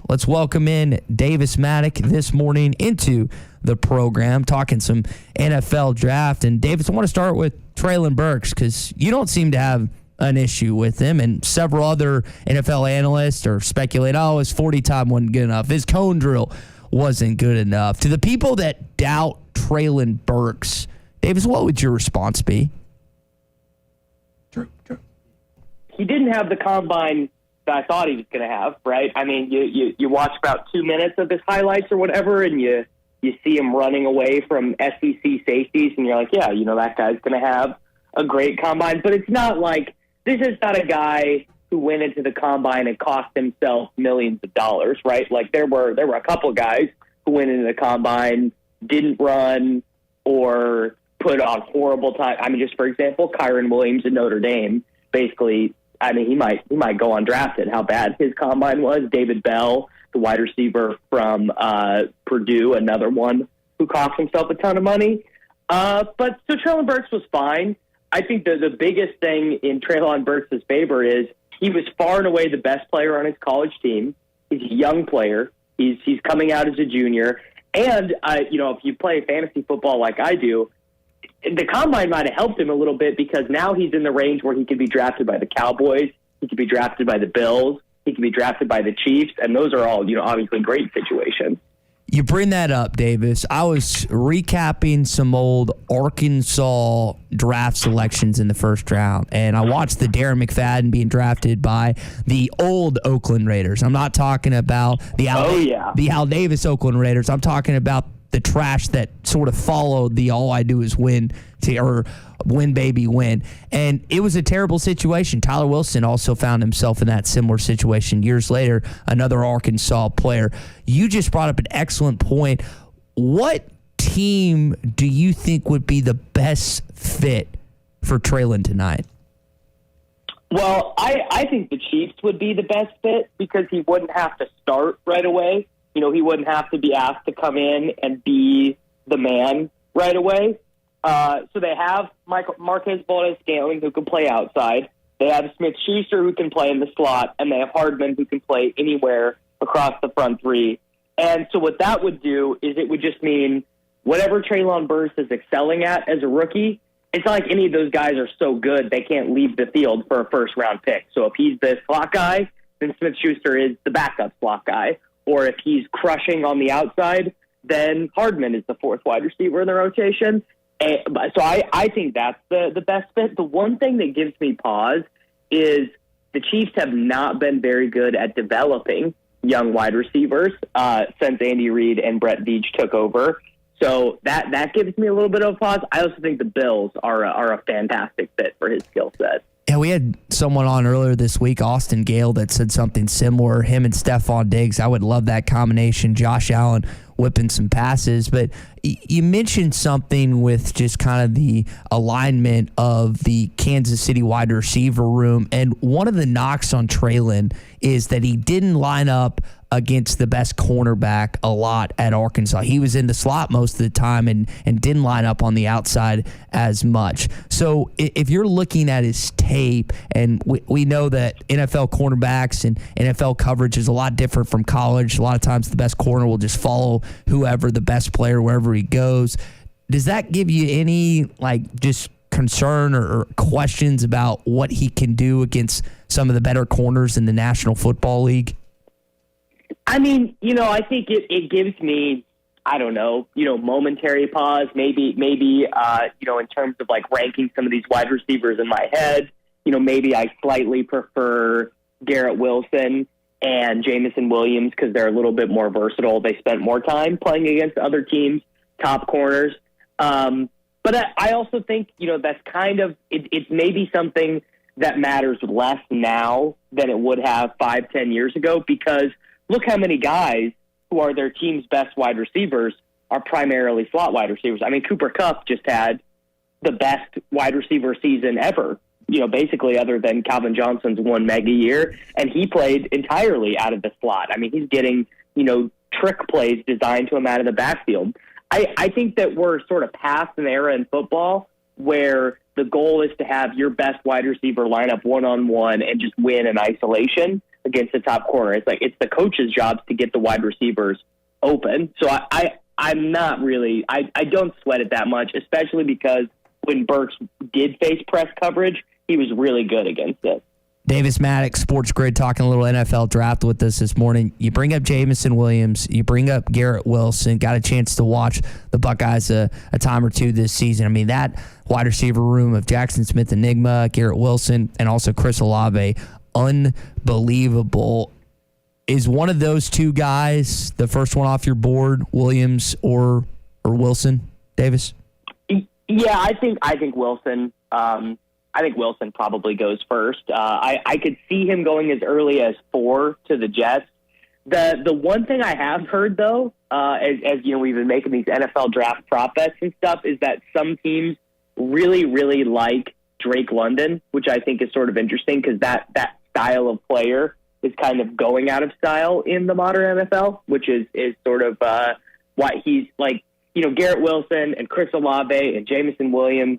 let's welcome in Davis Mattek this morning into the program, talking some NFL draft. And Davis, I want to start with Treylon Burks because you don't seem to have an issue with him, and several other NFL analysts are speculating, his 40 time wasn't good enough. His cone drill wasn't good enough. To the people that doubt Treylon Burks, Davis, what would your response be? True. He didn't have the combine that I thought he was going to have, right? I mean, you watch about 2 minutes of his highlights or whatever, and you see him running away from SEC safeties, and you're like, yeah, that guy's going to have a great combine. But it's not like, this is not a guy who went into the combine and cost himself millions of dollars, right? Like there were a couple of guys who went into the combine, didn't run, or put on horrible time. I mean, just for example, Kyron Williams in Notre Dame, basically, I mean, he might go undrafted, how bad his combine was. David Bell, the wide receiver from Purdue, another one who cost himself a ton of money. So Treylon Burks was fine. I think the biggest thing in Treylon Burks' favor is he was far and away the best player on his college team. He's a young player. He's coming out as a junior. And, if you play fantasy football like I do, the combine might have helped him a little bit because now he's in the range where he could be drafted by the Cowboys, he could be drafted by the Bills, he could be drafted by the Chiefs, and those are all, obviously great situations. You bring that up, Davis. I was recapping some old Arkansas draft selections in the first round, and I watched the Darren McFadden being drafted by the old Oakland Raiders. I'm not talking about the Al Davis Oakland Raiders. I'm talking about the trash that sort of followed the all I do is win or win baby win. And it was a terrible situation. Tyler Wilson also found himself in that similar situation years later, another Arkansas player. You just brought up an excellent point. What team do you think would be the best fit for Treylon tonight? Well, I think the Chiefs would be the best fit because he wouldn't have to start right away. He wouldn't have to be asked to come in and be the man right away. So they have Marquez Valdes-Scantling who can play outside. They have Smith-Schuster who can play in the slot, and they have Hardman who can play anywhere across the front three. And so what that would do is it would just mean whatever Treylon Burks is excelling at as a rookie, it's not like any of those guys are so good they can't leave the field for a first-round pick. So if he's the slot guy, then Smith-Schuster is the backup slot guy. Or if he's crushing on the outside, then Hardman is the fourth wide receiver in the rotation. So I think that's the best fit. The one thing that gives me pause is the Chiefs have not been very good at developing young wide receivers since Andy Reid and Brett Veach took over. So that gives me a little bit of a pause. I also think the Bills are a fantastic fit for his skill set. Yeah, we had someone on earlier this week, Austin Gale, that said something similar. Him and Stephon Diggs, I would love that combination. Josh Allen whipping some passes. But you mentioned something with just kind of the alignment of the Kansas City wide receiver room. And one of the knocks on Treylon is that he didn't line up against the best cornerback a lot at Arkansas. He was in the slot most of the time and didn't line up on the outside as much. So if you're looking at his tape, and we know that NFL cornerbacks and NFL coverage is a lot different from college. A lot of times the best corner will just follow whoever, the best player, wherever he goes. Does that give you any just concern or questions about what he can do against some of the better corners in the National Football League? I mean, I think it gives me, I don't know, momentary pause. Maybe, in terms of ranking some of these wide receivers in my head, maybe I slightly prefer Garrett Wilson and Jameson Williams because they're a little bit more versatile. They spent more time playing against other teams' top corners. But I also think, that's kind of, it's maybe something that matters less now than it would have 5-10 years ago because look how many guys who are their team's best wide receivers are primarily slot wide receivers. I mean, Cooper Kupp just had the best wide receiver season ever, basically other than Calvin Johnson's one mega year, and he played entirely out of the slot. I mean, he's getting, trick plays designed to him out of the backfield. I think that we're sort of past an era in football where the goal is to have your best wide receiver line up one-on-one and just win in isolation. against the top corner. It's like it's the coach's job to get the wide receivers open. So I'm not really – I don't sweat it that much, especially because when Burks did face press coverage, he was really good against it. Davis Mattek, SportsGrid, talking a little NFL draft with us this morning. You bring up Jameson Williams. You bring up Garrett Wilson. Got a chance to watch the Buckeyes a time or two this season. I mean, that wide receiver room of Jackson Smith Enigma, Garrett Wilson, and also Chris Olave, unbelievable. Is one of those two guys the first one off your board, Williams or Wilson, Davis? Yeah, I think Wilson. I think Wilson probably goes first. I could see him going as early as 4 to the Jets. The one thing I have heard, though, as you know, we've been making these NFL draft prop bets and stuff, is that some teams really, really like Drake London, which I think is sort of interesting because that style of player is kind of going out of style in the modern NFL, which is sort of why he's like, you know, Garrett Wilson and Chris Olave and Jameson Williams,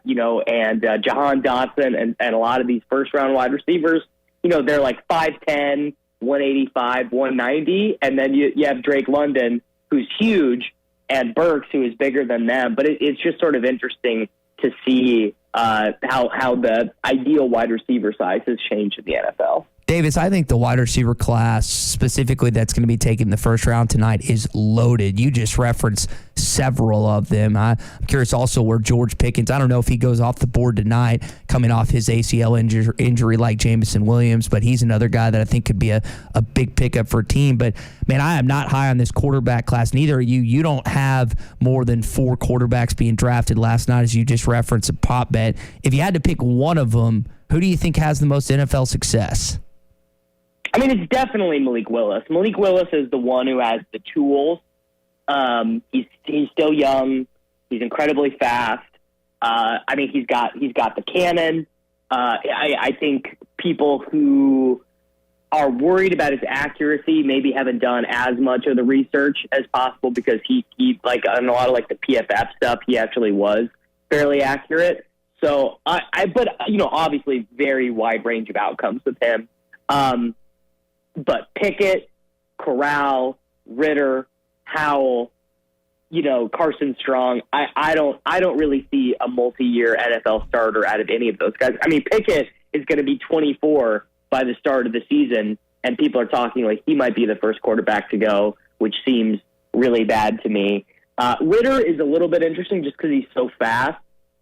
you know, and Jahan Dotson and a lot of these first-round wide receivers, you know, they're like 5'10", 185, 190, and then you have Drake London, who's huge, and Burks, who is bigger than them. But it's just sort of interesting to see how the ideal wide receiver size has changed in the NFL. Davis, I think the wide receiver class, specifically that's going to be taken in the first round tonight, is loaded. You just referenced several of them. I'm curious also where George Pickens, I don't know if he goes off the board tonight coming off his ACL injury like Jameson Williams, but he's another guy that I think could be a big pickup for a team. But, man, I am not high on this quarterback class. Neither are you. You don't have more than 4 quarterbacks being drafted last night, as you just referenced a prop bet. If you had to pick one of them, who do you think has the most NFL success? I mean, it's definitely Malik Willis. Malik Willis is the one who has the tools. He's still young. He's incredibly fast. I mean, he's got the cannon. I think people who are worried about his accuracy maybe haven't done as much of the research as possible because he like on a lot of like the PFF stuff, he actually was fairly accurate. So but you know, obviously very wide range of outcomes with him. But Pickett, Corral, Ritter, Howell, you know, Carson Strong, I don't really see a multi-year NFL starter out of any of those guys. I mean, Pickett is going to be 24 by the start of the season, and people are talking like he might be the first quarterback to go, which seems really bad to me. Ritter is a little bit interesting just because he's so fast,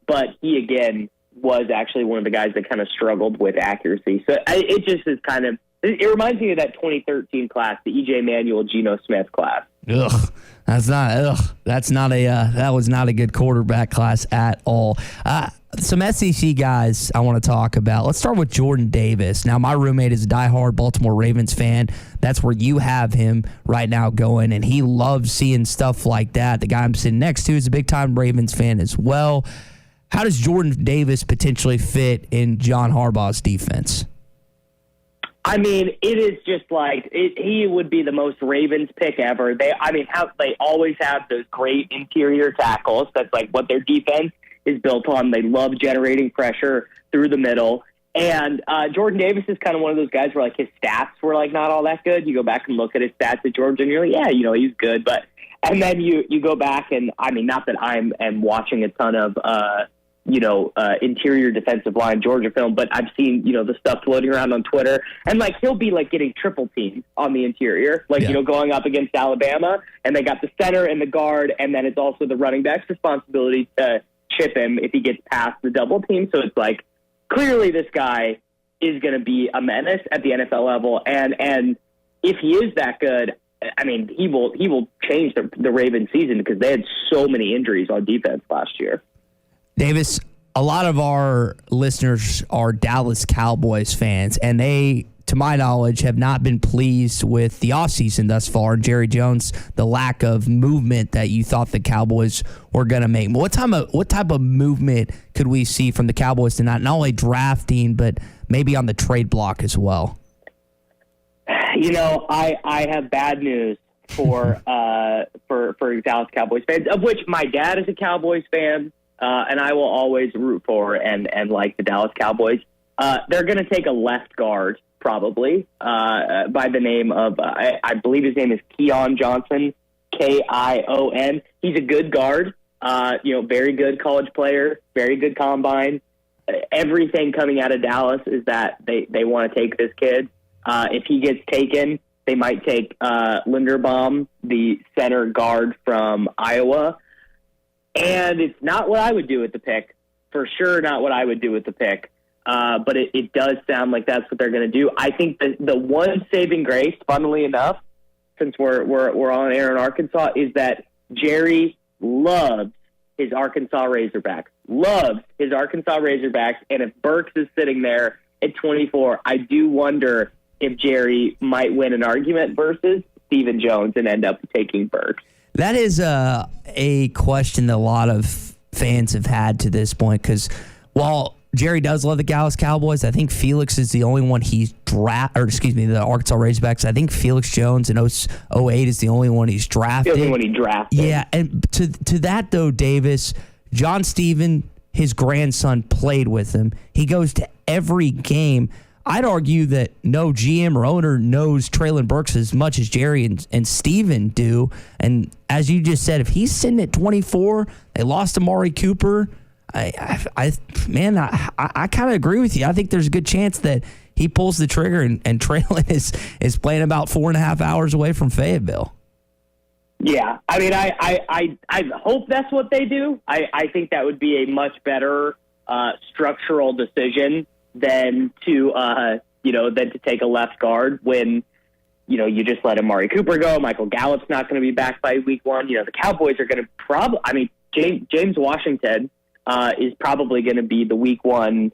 but he, again, was actually one of the guys that kind of struggled with accuracy. So it just is kind of, it reminds me of that 2013 class, the E.J. Manuel, Geno Smith class. That was not a good quarterback class at all. Some SEC guys I want to talk about. Let's start with Jordan Davis. Now, my roommate is a diehard Baltimore Ravens fan. That's where you have him right now going, and he loves seeing stuff like that. The guy I'm sitting next to is a big-time Ravens fan as well. How does Jordan Davis potentially fit in John Harbaugh's defense? I mean, it is just like he would be the most Ravens pick ever. They always have those great interior tackles. That's like what their defense is built on. They love generating pressure through the middle. And Jordan Davis is kind of one of those guys where like his stats were like not all that good. You go back and look at his stats at Georgia, and you're like, yeah, you know, he's good. And then you go back and I mean, not that I am watching a ton of interior defensive line Georgia film, but I've seen, you know, the stuff floating around on Twitter, and like he'll be like getting triple teamed on the interior, like, you know, going up against Alabama, and they got the center and the guard, and then it's also the running back's responsibility to chip him if he gets past the double team. So it's like clearly this guy is going to be a menace at the NFL level, and if he is that good, I mean, he will change the Ravens season because they had so many injuries on defense last year. Davis, a lot of our listeners are Dallas Cowboys fans, and they, to my knowledge, have not been pleased with the offseason thus far. Jerry Jones, the lack of movement that you thought the Cowboys were going to make. What type of movement could we see from the Cowboys tonight? Not only drafting, but maybe on the trade block as well. You know, I have bad news for Dallas Cowboys fans, of which my dad is a Cowboys fan. And I will always root for and like the Dallas Cowboys. They're going to take a left guard probably, by the name of, I believe his name is Keon Johnson, Kion. He's a good guard, very good college player, very good combine. Everything coming out of Dallas is that they want to take this kid. If he gets taken, they might take Linderbaum, the center guard from Iowa. And it's not what I would do with the pick. For sure not what I would do with the pick. But it does sound like that's what they're going to do. I think the one saving grace, funnily enough, since we're on air in Arkansas, is that Jerry loves his Arkansas Razorbacks. Loves his Arkansas Razorbacks. And if Burks is sitting there at 24, I do wonder if Jerry might win an argument versus Stephen Jones and end up taking Burks. That is a question that a lot of fans have had to this point, because while Jerry does love the Dallas Cowboys, I think Felix is the only one he's the Arkansas Razorbacks. I think Felix Jones in 08 is the only one he's drafted. The only one he drafted. Yeah, and to that though, Davis, John Stephen, his grandson, played with him. He goes to every game. I'd argue that no GM or owner knows Treylon Burks as much as Jerry and Steven do. And as you just said, if he's sitting at 24, they lost Amari Cooper. I kind of agree with you. I think there's a good chance that he pulls the trigger and Treylon is playing about 4.5 hours away from Fayetteville. Yeah, I mean, I hope that's what they do. I think that would be a much better structural decision than to take a left guard when, you just let Amari Cooper go. Michael Gallup's not going to be back by week 1. The Cowboys are going to James Washington is probably going to be the week 1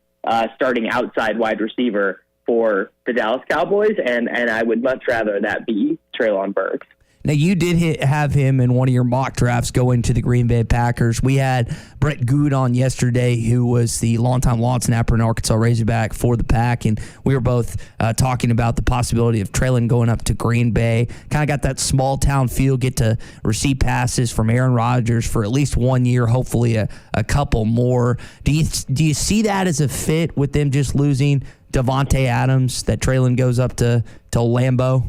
starting outside wide receiver for the Dallas Cowboys, and I would much rather that be Treylon Burks. Now, you did have him in one of your mock drafts going to the Green Bay Packers. We had Brett Good on yesterday, who was the longtime long snapper and Arkansas Razorback for the Pack, and we were both talking about the possibility of Treylon going up to Green Bay. Kind of got that small-town feel, get to receive passes from Aaron Rodgers for at least 1 year, hopefully a couple more. Do you see that as a fit with them just losing Davante Adams, that Treylon goes up to Lambeau?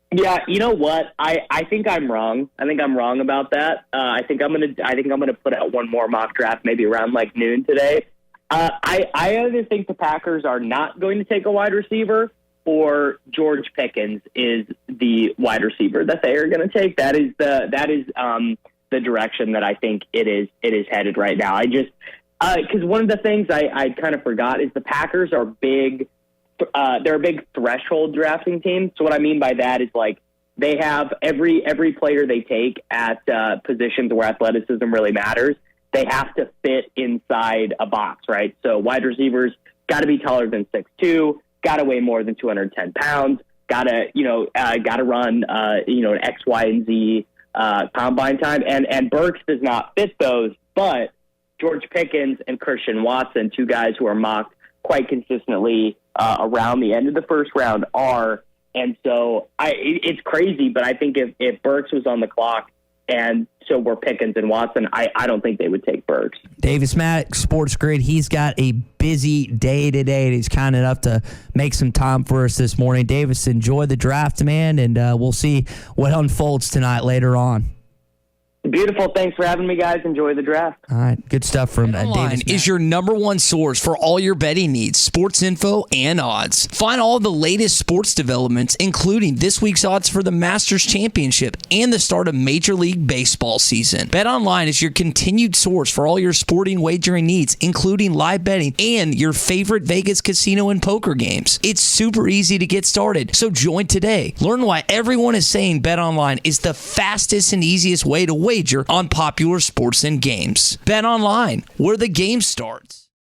Yeah, you know what? I think I'm wrong. I think I'm wrong about that. I think I'm gonna put out one more mock draft, maybe around like noon today. I either think the Packers are not going to take a wide receiver, or George Pickens is the wide receiver that they are going to take. That is the direction that I think it is headed right now. I just because one of the things I kind of forgot is the Packers are big. They're a big threshold drafting team. So what I mean by that is, like, they have every player they take at positions where athleticism really matters, they have to fit inside a box, right? So wide receivers got to be taller than 6'2", got to weigh more than 210 pounds, got to run an X, Y, and Z combine time, and Burks does not fit those, but George Pickens and Christian Watson, two guys who are mocked quite consistently around the end of the first round are. And so it's crazy, but I think if Burks was on the clock and so were Pickens and Watson, I don't think they would take Burks. Davis Mattek, SportsGrid, he's got a busy day today, and he's kind enough to make some time for us this morning. Davis, enjoy the draft, man, and we'll see what unfolds tonight later on. Beautiful. Thanks for having me, guys. Enjoy the draft. All right. Good stuff from Davis. Is your number one source for all your betting needs, sports info, and odds. Find all the latest sports developments, including this week's odds for the Masters Championship and the start of Major League Baseball season. BetOnline is your continued source for all your sporting wagering needs, including live betting and your favorite Vegas casino and poker games. It's super easy to get started, so join today. Learn why everyone is saying BetOnline is the fastest and easiest way to wager on popular sports and games. Bet online, where the game starts.